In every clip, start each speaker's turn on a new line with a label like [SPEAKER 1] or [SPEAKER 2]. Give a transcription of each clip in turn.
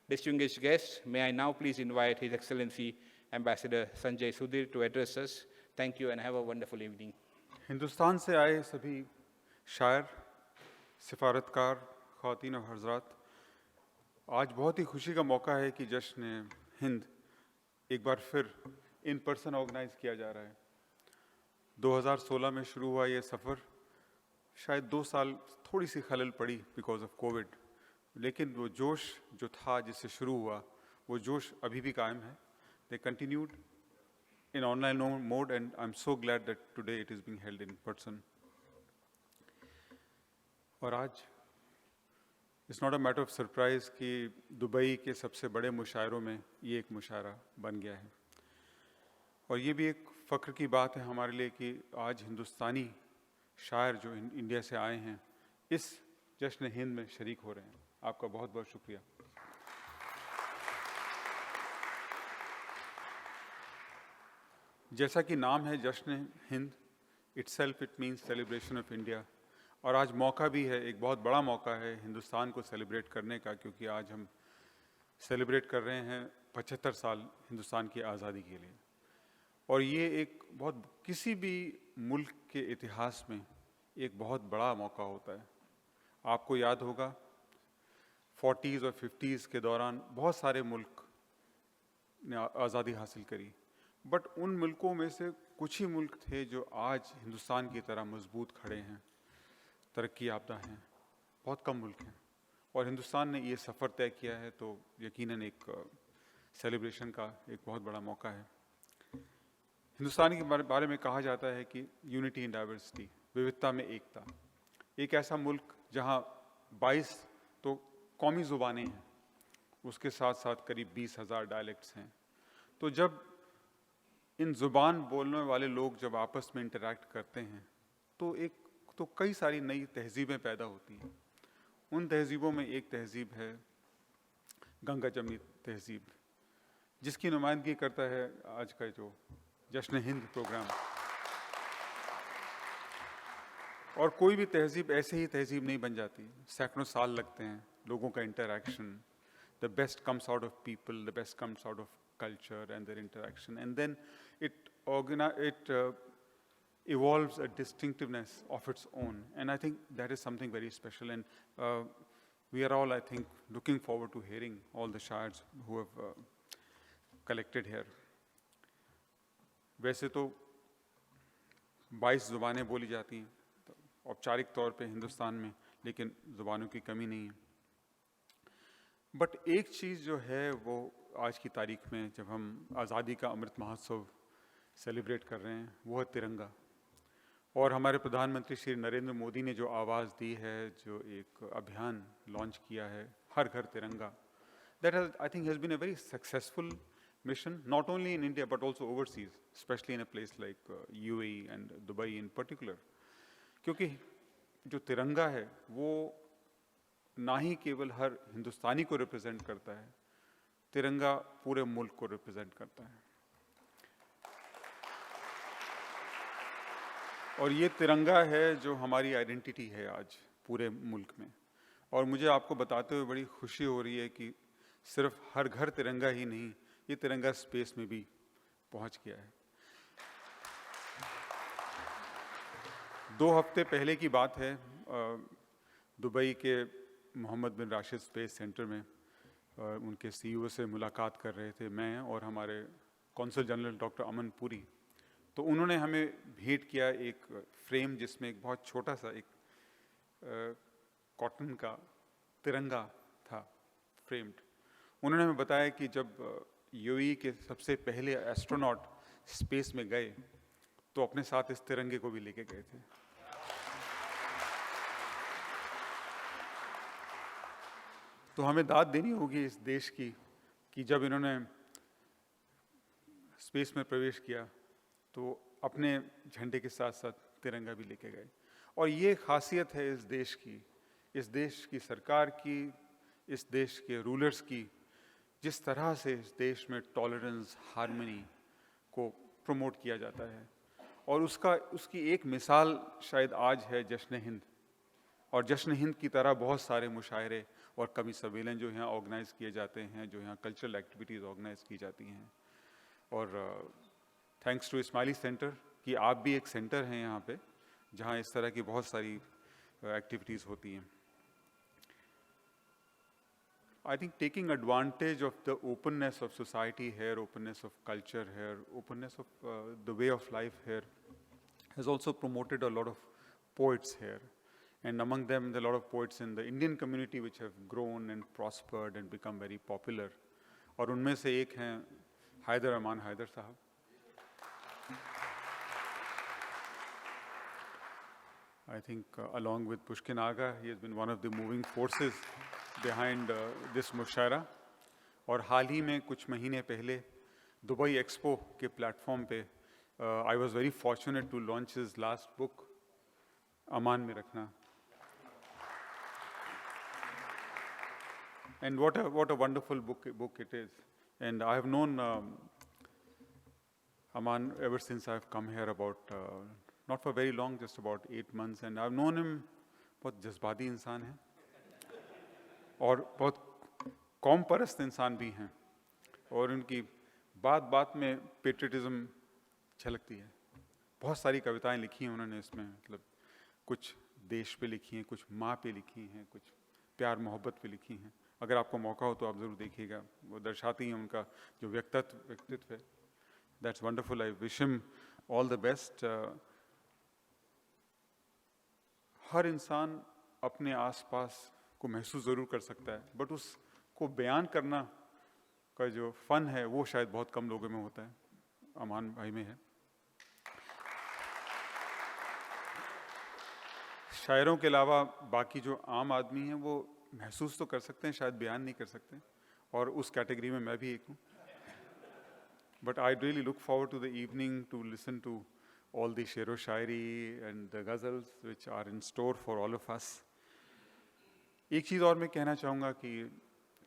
[SPEAKER 1] Distinguished guests, may I now please invite His Excellency Ambassador Sanjay Sudhir to address us. Thank you and have a wonderful evening.
[SPEAKER 2] Hindustan से आए सभी शायर, सिफारतकार, ख़वातीन और हज़रात, आज बहुत ही खुशी का मौका है कि जश्न हिंद एक बार फिर इन पर्सन ऑर्गेनाइज किया जा रहा है। 2016 में शुरू हुआ ये सफ़र, शायद 2 साल थोड़ी सी खलल पड़ी बिकॉज ऑफ कोविड, लेकिन वो जोश जो था जिससे शुरू हुआ वो जोश अभी भी कायम है। दे continued in online mode, and I'm so glad that today it is being held in person. और आज it's not a matter of surprise कि दुबई के सबसे बड़े मुशायरों में ये एक मुशायरा बन गया है, और ये भी एक फ़ख्र की बात है हमारे लिए कि आज हिंदुस्तानी शायर जो इंडिया से आए हैं इस जश्न हिंद में शरीक हो रहे हैं। आपका बहुत बहुत शुक्रिया। जैसा कि नाम है जश्न Hind, itself it means celebration of India, और आज मौका भी है, एक बहुत बड़ा मौका है हिंदुस्तान को सेलिब्रेट करने का, क्योंकि आज हम सेलिब्रेट कर रहे हैं 75 साल हिंदुस्तान की आज़ादी के लिए। और ये एक बहुत किसी भी मुल्क के इतिहास में एक बहुत बड़ा मौका होता है। आपको याद होगा 40s और 50s के दौरान बहुत सारे मुल्क ने आज़ादी हासिल करी, बट उन मुल्कों में से कुछ ही मुल्क थे जो आज हिंदुस्तान की तरह मजबूत खड़े हैं, तरक्की याफ्ता हैं। बहुत कम मुल्क हैं, और हिंदुस्तान ने ये सफ़र तय किया है, तो यकीनन एक सेलिब्रेशन का एक बहुत बड़ा मौका है। हिंदुस्तान के बारे में कहा जाता है कि यूनिटी इन डाइवर्सिटी, विविधता में एकता। एक ऐसा मुल्क जहाँ 22 तो कौमी ज़ुबानें हैं, उसके साथ साथ करीब 20,000 डायलेक्ट्स हैं। तो जब इन ज़ुबान बोलने वाले लोग जब आपस में इंटरैक्ट करते हैं तो कई सारी नई तहज़ीबें पैदा होती हैं। उन तहज़ीबों में एक तहज़ीब है गंगा जमनी तहज़ीब, जिसकी नुमाइंदगी करता है आज का जो जश्न हिंद प्रोग्राम। और कोई भी तहज़ीब ऐसे ही तहज़ीब नहीं बन जाती, सैकड़ों साल लगते हैं, लोगों का interaction. The best comes out of people, the best comes out of culture and their interaction, and then it evolves a distinctiveness of its own, and I think that is something very special, and we are all, I think, looking forward to hearing all the shairs who have collected here. वैसे तो 22 ज़ुबानें बोली जाती हैं तो औपचारिक तौर पे हिंदुस्तान में, लेकिन ज़ुबानों की कमी नहीं है। बट एक चीज़ जो है वो आज की तारीख में जब हम आज़ादी का अमृत महोत्सव सेलिब्रेट कर रहे हैं वो है तिरंगा। और हमारे प्रधानमंत्री श्री नरेंद्र मोदी ने जो आवाज़ दी है, जो एक अभियान लॉन्च किया है Har Ghar Tiranga, that has I think has been a very successful mission, not only in India but also overseas, specially in a place like UAE and Dubai in particular. क्योंकि जो तिरंगा है वो ना ही केवल हर हिंदुस्तानी को रिप्रेजेंट करता है, तिरंगा पूरे मुल्क को रिप्रेजेंट करता है। और ये तिरंगा है जो हमारी आइडेंटिटी है आज पूरे मुल्क में। और मुझे आपको बताते हुए बड़ी खुशी हो रही है कि सिर्फ हर घर तिरंगा ही नहीं, ये तिरंगा स्पेस में भी पहुंच गया है। 2 हफ्ते पहले की बात है, दुबई के मोहम्मद बिन राशिद स्पेस सेंटर में उनके CEO से मुलाकात कर रहे थे, मैं और हमारे कौंसल जनरल डॉक्टर अमन पुरी। तो उन्होंने हमें भेंट किया एक फ्रेम जिसमें एक बहुत छोटा सा एक कॉटन का तिरंगा था फ्रेम्ड। उन्होंने हमें बताया कि जब UAE के सबसे पहले एस्ट्रोनॉट स्पेस में गए तो अपने साथ इस तिरंगे को भी लेके गए थे। तो हमें दाद देनी होगी इस देश की कि जब इन्होंने स्पेस में प्रवेश किया तो अपने झंडे के साथ साथ तिरंगा भी लेके गए। और ये खासियत है इस देश की सरकार की, इस देश के रूलर्स की, जिस तरह से इस देश में टॉलरेंस, हार्मनी को प्रमोट किया जाता है। और उसकी एक मिसाल शायद आज है जश्न हिंद, और जश्न हिंद की तरह बहुत सारे मुशायरे और कवि सम्मेलन जो यहाँ ऑर्गेनाइज किए जाते हैं, जो यहाँ कल्चरल एक्टिविटीज़ ऑर्गेनाइज की जाती हैं। और थैंक्स टू इस्माइली सेंटर कि आप भी एक सेंटर हैं यहाँ पे जहाँ इस तरह की बहुत सारी एक्टिविटीज़ होती हैं। I think taking advantage of the openness of society here, openness of culture here, openness of the way of life here, has also promoted a lot of poets here. And among them, there are a lot of poets in the Indian community which have grown and prospered and become very popular. और उनमें से एक हैं हैदर अमान हैदर साहब। I think along with Pushkin Aga, he has been one of the moving forces behind this मुशायरा। और हाल ही में कुछ महीने पहले दुबई एक्सपो के प्लेटफॉर्म पे I was very fortunate to launch his last book, अमान में रखना। And what a wonderful book it is. And I have known Aman ever since I've come here about, not for very long, just about 8 months. And I've known him, बहुत जज्बाती इंसान है और बहुत कौम परस्त इंसान भी हैं, और उनकी बात बात में पेट्रियटिज्म झलकती है। बहुत सारी कविताएं लिखी हैं उन्होंने इसमें, मतलब कुछ देश पे लिखी हैं, कुछ माँ पे लिखी हैं, कुछ प्यार मोहब्बत पे लिखी हैं। अगर आपको मौका हो तो आप ज़रूर देखिएगा, वो दर्शाती हैं उनका जो व्यक्तित्व है। That's wonderful. I wish him all the best. हर इंसान अपने आसपास को महसूस ज़रूर कर सकता है, बट उसको बयान करना का जो फ़न है वो शायद बहुत कम लोगों में होता है। अमान भाई में है। शायरों के अलावा बाकी जो आम आदमी हैं वो महसूस तो कर सकते हैं, शायद बयान नहीं कर सकते, और उस कैटेगरी में मैं भी एक हूँ। But I really look forward to the evening to listen to all the शेरो शायरी and the ghazals which are in store for all of us. एक चीज़ और मैं कहना चाहूँगा कि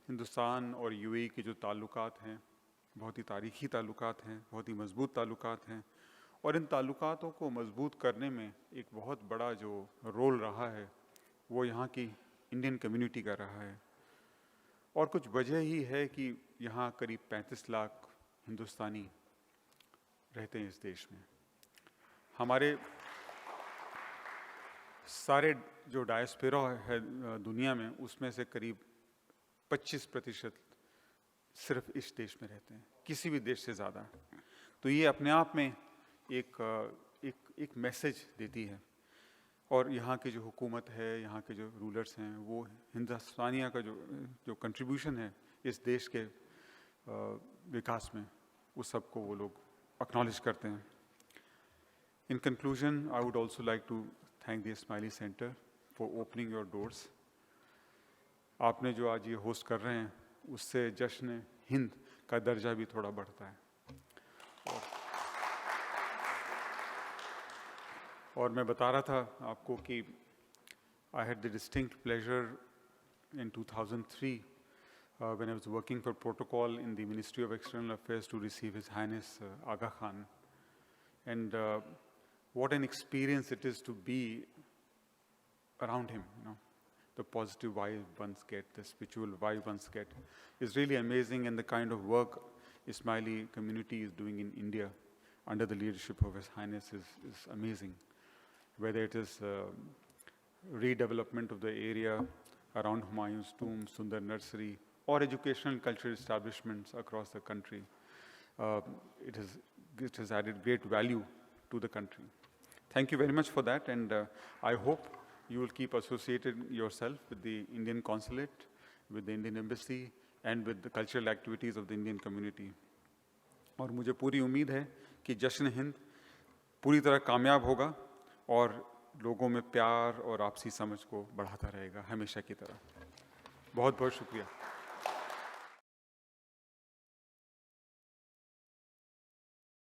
[SPEAKER 2] हिंदुस्तान और यूएई के जो ताल्लुकात हैं बहुत ही तारीख़ी ताल्लुकात हैं, बहुत ही मज़बूत ताल्लुकात हैं, और इन ताल्लुकातों को मज़बूत करने में एक बहुत बड़ा जो रोल रहा है वो यहाँ की इंडियन कम्युनिटी का रहा है। और कुछ वजह ही है कि यहाँ करीब 35 लाख हिंदुस्तानी रहते हैं इस देश में। हमारे सारे जो डायस्पोरा है दुनिया में, उसमें से करीब 25% सिर्फ इस देश में रहते हैं, किसी भी देश से ज़्यादा। तो ये अपने आप में एक मैसेज देती है। और यहाँ की जो हुकूमत है, यहाँ के जो रूलर्स हैं, वो हिंदुस्तानिया का जो कंट्रीब्यूशन है इस देश के विकास में, उस सबको वो लोग एक्नॉलेज करते हैं। In conclusion, I would also like to thank the Ismaili Center for opening your doors. आपने जो आज ये होस्ट कर रहे हैं, उससे जश्न हिंद का दर्जा भी थोड़ा बढ़ता है। और मैं बता रहा था आपको कि I had the distinct pleasure in 2003 when I was working for protocol in the Ministry of External Affairs to receive His Highness Aga Khan. And what an experience it is to be around him, you know. The positive vibe ones get, the spiritual vibe ones get is really amazing, and the kind of work Ismaili community is doing in India under the leadership of His Highness is amazing. Whether it is redevelopment of the area around Humayun's tomb, Sundar Nursery, or educational and cultural establishments across the country, it has added great value to the country. Thank you very much for that, and I hope you will keep associated yourself with the Indian consulate, with the Indian embassy, and with the cultural activities of the Indian community. और मुझे पूरी उम्मीद है कि जश्न हिंद पूरी तरह कामयाब होगा और लोगों में प्यार और आपसी समझ को बढ़ाता रहेगा हमेशा की तरह। बहुत बहुत शुक्रिया।